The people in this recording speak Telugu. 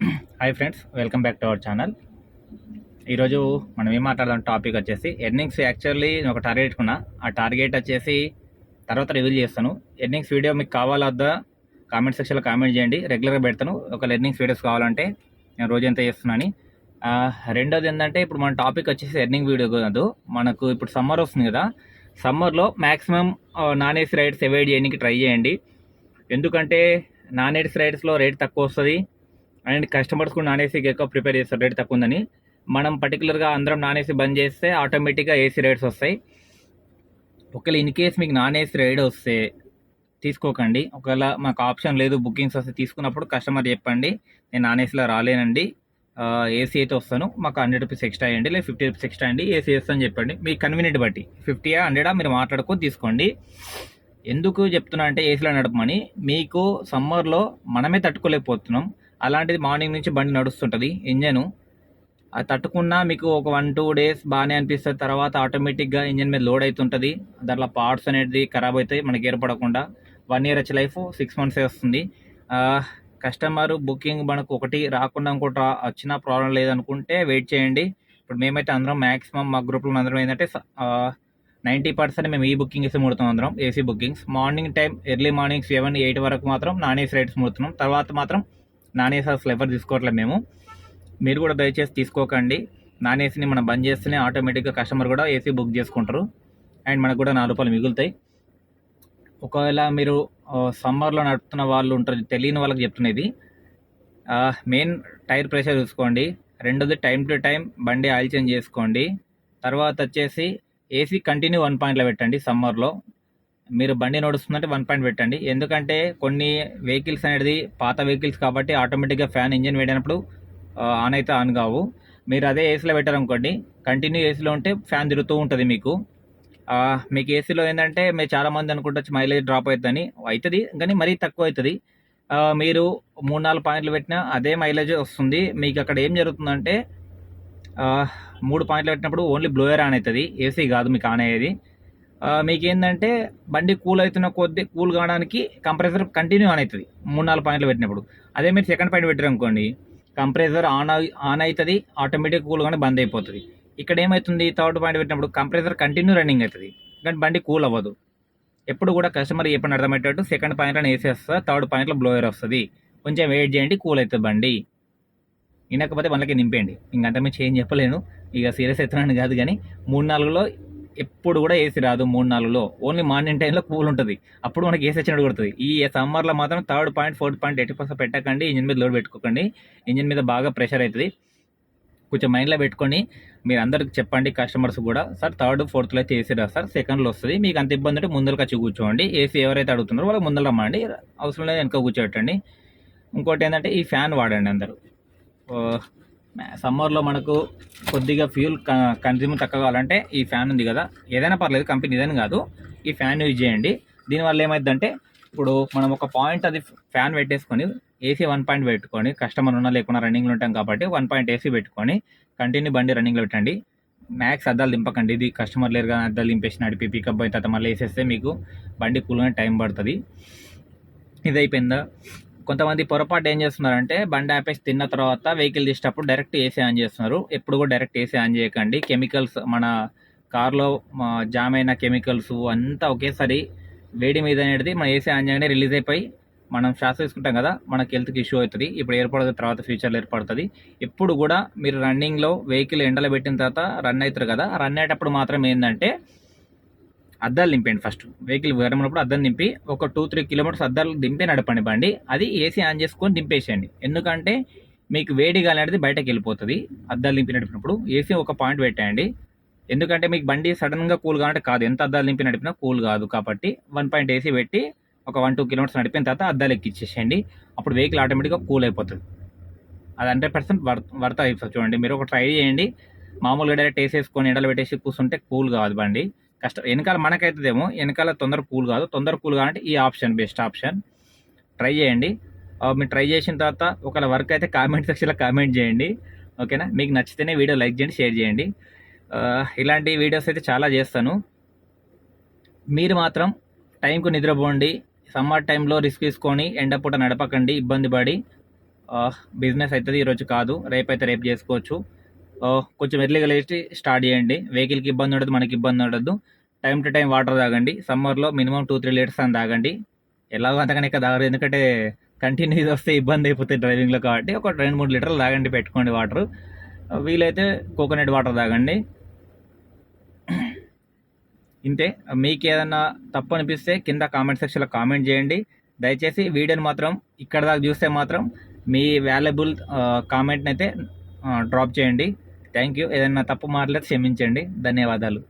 Hi friends, welcome back to our channel. ఈరోజు మనం ఏం మాట్లాడదాం టాపిక్ వచ్చేసి ఎర్నింగ్స్. యాక్చువల్లీ నేను ఒక టార్గెట్ పెట్టుకున్నా. ఆ టార్గెట్ వచ్చేసి తర్వాత రివీల్ చేస్తాను. ఎర్నింగ్స్ వీడియో మీకు కావాలా వద్దా కామెంట్ సెక్షన్లో కామెంట్ చేయండి. రెగ్యులర్గా పెడతాను. ఒక ఎర్నింగ్స్ వీడియోస్ కావాలంటే నేను రోజు ఎంత చేస్తున్నాను. రెండోది ఏంటంటే ఇప్పుడు మన టాపిక్ వచ్చేసి ఎర్నింగ్ వీడియో కాదు. మనకు ఇప్పుడు సమ్మర్ వస్తుంది కదా. సమ్మర్లో maximum non AC rides avoid చేయడానికి ట్రై చేయండి. ఎందుకంటే నాన్ ఏసీ రైడ్స్లో రేట్ తక్కువ వస్తుంది అండ్ కస్టమర్స్ కూడా నాన్ ఏసీకి ఎక్కువ ప్రిపేర్ చేస్తారు రేట్ తక్కువ ఉందని. మనం పర్టికులర్గా అందరం నాన్ ఏసీ బంద్ చేస్తే ఆటోమేటిక్గా ఏసీ రేట్స్ వస్తాయి. ఒకవేళ ఇన్ కేస్ మీకు నాన్ ఏసీ రైడ్ వస్తే తీసుకోకండి. ఒకవేళ మాకు ఆప్షన్ లేదు బుకింగ్స్ వస్తే తీసుకున్నప్పుడు కస్టమర్ చెప్పండి, నేను నాన్ ఏసీలో రాలేనండి, ఏసీ అయితే వస్తాను, మాకు 100 రూపీస్ ఎక్స్ట్రా అయ్యండి, లేదా 50 రూపీస్ ఎక్స్ట్రా అండి, ఏసీ వేస్తాను చెప్పండి. మీ కన్వీనియంట్ బట్టి 50 100 మీరు మాట్లాడుకొని తీసుకోండి. ఎందుకు చెప్తున్నా అంటే ఏసీలో నడపమని. మీకు సమ్మర్లో మనమే తట్టుకోలేకపోతున్నాం. అలాంటిది మార్నింగ్ నుంచి బండి నడుస్తుంటుంది ఇంజను. అది తట్టుకున్నా మీకు ఒక 1-2 డేస్ బాగానే అనిపిస్తుంది. తర్వాత ఆటోమేటిక్గా ఇంజన్ మీద లోడ్ అవుతుంటుంది. దాంట్లో పార్ట్స్ అనేది ఖరాబ్ అవుతాయి మనకి ఏర్పడకుండా. 1 ఇయర్ వచ్చే లైఫ్ 6 మంత్సే వస్తుంది. కస్టమర్ బుకింగ్ మనకు ఒకటి రాకుండా ఇంకోటి వచ్చినా ప్రాబ్లం లేదనుకుంటే వెయిట్ చేయండి. ఇప్పుడు మేమైతే అందరం మ్యాక్సిమం మా గ్రూప్లో అందరం ఏంటంటే 90% మేము ఈ బుకింగ్ ఇస్తే ముడుతాం అందరం AC bookings. Morning time early morning 7-8 వరకు మాత్రం నాన్ ఏసీ రైడ్స్ ముడుతున్నాం. తర్వాత మాత్రం నాన్ ఏసీ అసలు ఎవరు తీసుకోవట్లేదు మేము. మీరు కూడా దయచేసి తీసుకోకండి. నాన్ ఏసీని మనం బంద్ చేస్తేనే ఆటోమేటిక్గా కస్టమర్ కూడా ఏసీ బుక్ చేసుకుంటారు అండ్ మనకు కూడా 4 రూపాయలు మిగులుతాయి. ఒకవేళ మీరు సమ్మర్లో నడుపుతున్న వాళ్ళు ఉంటారు, తెలియని వాళ్ళకి చెప్తున్నది. మెయిన్ టైర్ ప్రెషర్ చూసుకోండి. రెండోది టైం టు టైం బండి ఆయిల్ చేంజ్ చేసుకోండి. తర్వాత వచ్చేసి ఏసీ కంటిన్యూ 1 పాయింట్లో పెట్టండి. సమ్మర్లో మీరు బండి నడుస్తుందంటే 1 పాయింట్ పెట్టండి. ఎందుకంటే కొన్ని వెహికల్స్ అనేది పాత వెహికల్స్ కాబట్టి ఆటోమేటిక్గా ఫ్యాన్ ఇంజిన్ వేడినప్పుడు ఆన్ అయితే ఆన్ కావు. మీరు అదే ఏసీలో పెట్టారనుకోండి, కంటిన్యూ ఏసీలో ఉంటే ఫ్యాన్ తిరుగుతూ ఉంటుంది మీకు. మీకు ఏసీలో ఏంటంటే మీరు చాలామంది అనుకుంటచ్చు మైలేజ్ డ్రాప్ అవుతుందని. అవుతుంది కానీ మరీ తక్కువ అవుతుంది. మీరు 3-4 పాయింట్లు పెట్టినా అదే మైలేజ్ వస్తుంది. మీకు అక్కడ ఏం జరుగుతుందంటే 3 పాయింట్లు పెట్టినప్పుడు ఓన్లీ బ్లోయర్ ఆన్ అవుతుంది, ఏసీ కాదు మీకు ఆన్ అయ్యేది. మీకు ఏంటంటే బండి కూల్ అవుతున్న కొద్ది కూల్ కావడానికి కంప్రెసర్ కంటిన్యూ ఆన్ అవుతుంది 3-4 పాయింట్లు పెట్టినప్పుడు. అదే మీరు సెకండ్ పాయింట్ పెట్టారు అనుకోండి, కంప్రెసర్ ఆన్ అవుతుంది, ఆటోమేటిక్ కూల్గానే బంద్ అయిపోతుంది. ఇక్కడ ఏమవుతుంది, థర్డ్ పాయింట్ పెట్టినప్పుడు కంప్రెసర్ కంటిన్యూ రన్నింగ్ అవుతుంది కానీ బండి కూల్ అవ్వదు. ఎప్పుడు కూడా కస్టమర్ చెప్పండి అర్థమయ్యేటట్టు, సెకండ్ పాయింట్లో ఏసీ వస్తుంది, థర్డ్ పాయింట్లో బ్లోయర్ వస్తుంది. కొంచెం వెయిట్ చేయండి, కూల్ అవుతుంది బండి. వినకపోతే మనకి నింపేయండి. ఇంకంతా మేము చేంజ్ చెప్పలేను, ఇక సీరియస్ అవుతున్నాను కాదు. కానీ 3-4లో ఎప్పుడు కూడా ఏసీ రాదు. 3-4లో ఓన్లీ మార్నింగ్ టైంలో కూల్ ఉంటుంది, అప్పుడు మనకి ఏసీ వచ్చినట్టు కొడుతుంది. ఈ సమ్మర్లో మాత్రం థర్డ్ పాయింట్ 4th పాయింట్ 80% పెట్టకండి. ఇంజిన్ మీద లోడ్ పెట్టుకోకండి, ఇంజిన్ మీద బాగా ప్రెషర్ అవుతుంది. కొంచెం మైండ్లో పెట్టుకొని మీరు అందరికి చెప్పండి, కస్టమర్స్ కూడా, సార్ 3rd 4thలో అయితే ఏసీ రాదు సార్, సెకండ్లో వస్తుంది, మీకు అంత ఇబ్బంది అంటే ముందరకు వచ్చి కూర్చోండి. ఏసీ ఎవరైతే అడుగుతున్నారో వాళ్ళకి ముందర రమ్మండి, అవసరం లేదు వెనక కూర్చోబెట్టండి. ఇంకోటి ఏంటంటే ఈ ఫ్యాన్ వాడండి అందరూ. సమ్మర్లో మనకు కొద్దిగా ఫ్యూల్ కన్జ్యూమ్ తక్కువ కావాలంటే ఈ ఫ్యాన్ ఉంది కదా, ఏదైనా పర్లేదు, కంపెనీ ఏదైనా కాదు, ఈ ఫ్యాన్ యూజ్ చేయండి. దీనివల్ల ఏమైందంటే ఇప్పుడు మనం ఒక పాయింట్ అది ఫ్యాన్ పెట్టేసుకొని ఏసీ 1 పాయింట్ పెట్టుకొని, కస్టమర్ ఉన్నా లేకుండా రన్నింగ్లో ఉంటాం కాబట్టి 1 పాయింట్ ఏసీ పెట్టుకొని కంటిన్యూ బండి రన్నింగ్లో పెట్టండి. మ్యాక్స్ అద్దాలు దింపకండి. ఇది కస్టమర్ లేరుగా అద్దాలు దింపేసి నడిపి పికప్ అయిన తర్వాత మళ్ళీ వేసేస్తే మీకు బండి కూల్గానే టైం పడుతుంది. ఇది అయిపోయిందా. కొంతమంది పొరపాటు ఏం చేస్తున్నారంటే బండి ఆపేసి తిన్న తర్వాత వెహికల్ తీసేటప్పుడు డైరెక్ట్ ఏసీ ఆన్ చేస్తున్నారు. ఎప్పుడు కూడా డైరెక్ట్ ఏసీ ఆన్ చేయకండి. కెమికల్స్ మన కార్లో జామ్ అయిన కెమికల్స్ అంతా ఒకేసారి వేడి మీద అనేది మన ఏసీ ఆన్ చేయగానే రిలీజ్ అయిపోయి మనం శ్వాస తీసుకుంటాం కదా, మనకి హెల్త్కి ఇష్యూ అవుతుంది. ఇప్పుడు ఏర్పడదు, తర్వాత ఫ్యూచర్లో ఏర్పడుతుంది. ఎప్పుడు కూడా మీరు రన్నింగ్లో వెహికల్ ఎండలో పెట్టిన తర్వాత రన్ అవుతారు కదా, రన్ అయ్యేటప్పుడు మాత్రం ఏంటంటే అద్దాలు నింపండి. ఫస్ట్ వెహికల్ గరమన్నప్పుడు అద్దం నింపి ఒక 2-3 కిలోమీటర్స్ అద్దాలు దింపి నడపండి బండి. అది ఏసీ ఆన్ చేసుకొని దింపేసేయండి. ఎందుకంటే మీకు వేడి గాలి అనేది బయటకు వెళ్ళిపోతుంది అద్దాలు నింపి నడిపినప్పుడు. ఏసీ ఒక పాయింట్ పెట్టేయండి. ఎందుకంటే మీకు బండి సడన్గా కూల్ కావాలంటే కాదు, ఎంత అద్దాలు నింపి నడిపినా కూల్ కాదు. కాబట్టి 1 పాయింట్ ఏసీ పెట్టి ఒక 1-2 కిలోమీటర్స్ నడిపిన తర్వాత అద్దాలు ఎక్కిచ్చేసేయండి. అప్పుడు వెహికల్ ఆటోమేటిక్గా కూల్ అయిపోతుంది. అది 100% వర్త్ అయిపోతుంది. చూడండి, మీరు ఒక ట్రై చేయండి. మామూలుగా డైరెక్ట్ వేసేసుకొని ఎండలు పెట్టేసి కూర్చుంటే కూల్ కాదు బండి. వెనకాల మనకైతుందేమో, వెనకాల తొందర కూల్ కాదు. తొందర కూల్ కావాలంటే ఈ ఆప్షన్ బెస్ట్ ఆప్షన్. ట్రై చేయండి. మీరు ట్రై చేసిన తర్వాత ఒకవేళ వర్క్ అయితే కామెంట్ సెక్షన్లో కామెంట్ చేయండి, ఓకేనా. మీకు నచ్చితేనే వీడియో లైక్ చేయండి, షేర్ చేయండి. ఇలాంటి వీడియోస్ అయితే చాలా చేస్తాను. మీరు మాత్రం టైంకు నిద్రపోండి. సమ్మర్ టైంలో రిస్క్ తీసుకొని ఎండపూట నడపకండి ఇబ్బంది పడి. బిజినెస్ అవుతుంది, ఈరోజు కాదు, రేపు చేసుకోవచ్చు. కొంచెం ఎర్లీగా లేచి స్టార్ట్ చేయండి. వెహికల్కి ఇబ్బంది ఉండదు, మనకి ఇబ్బంది ఉండదు. టైం టు టైం వాటర్ తాగండి. సమ్మర్లో మినిమం 2-3 లీటర్స్ అని తాగండి. ఎలాగో అంతకనే తాగరు, ఎందుకంటే కంటిన్యూస్ వస్తే ఇబ్బంది అయిపోతుంది డ్రైవింగ్లో. కాబట్టి ఒక 2-3 లీటర్లు తాగండి, పెట్టుకోండి వాటర్. వీలైతే కోకోనట్ వాటర్ తాగండి. ఇంతే. మీకు ఏదన్నా తప్పు అనిపిస్తే కింద కామెంట్ సెక్షన్లో కామెంట్ చేయండి. దయచేసి వీడియోని మాత్రం ఇక్కడ దాకా చూస్తే మాత్రం మీ వాల్యుబుల్ కామెంట్ని అయితే డ్రాప్ చేయండి. Thank you. ఏదైనా తప్పు మాట్లాడితే క్షమించండి. ధన్యవాదాలు.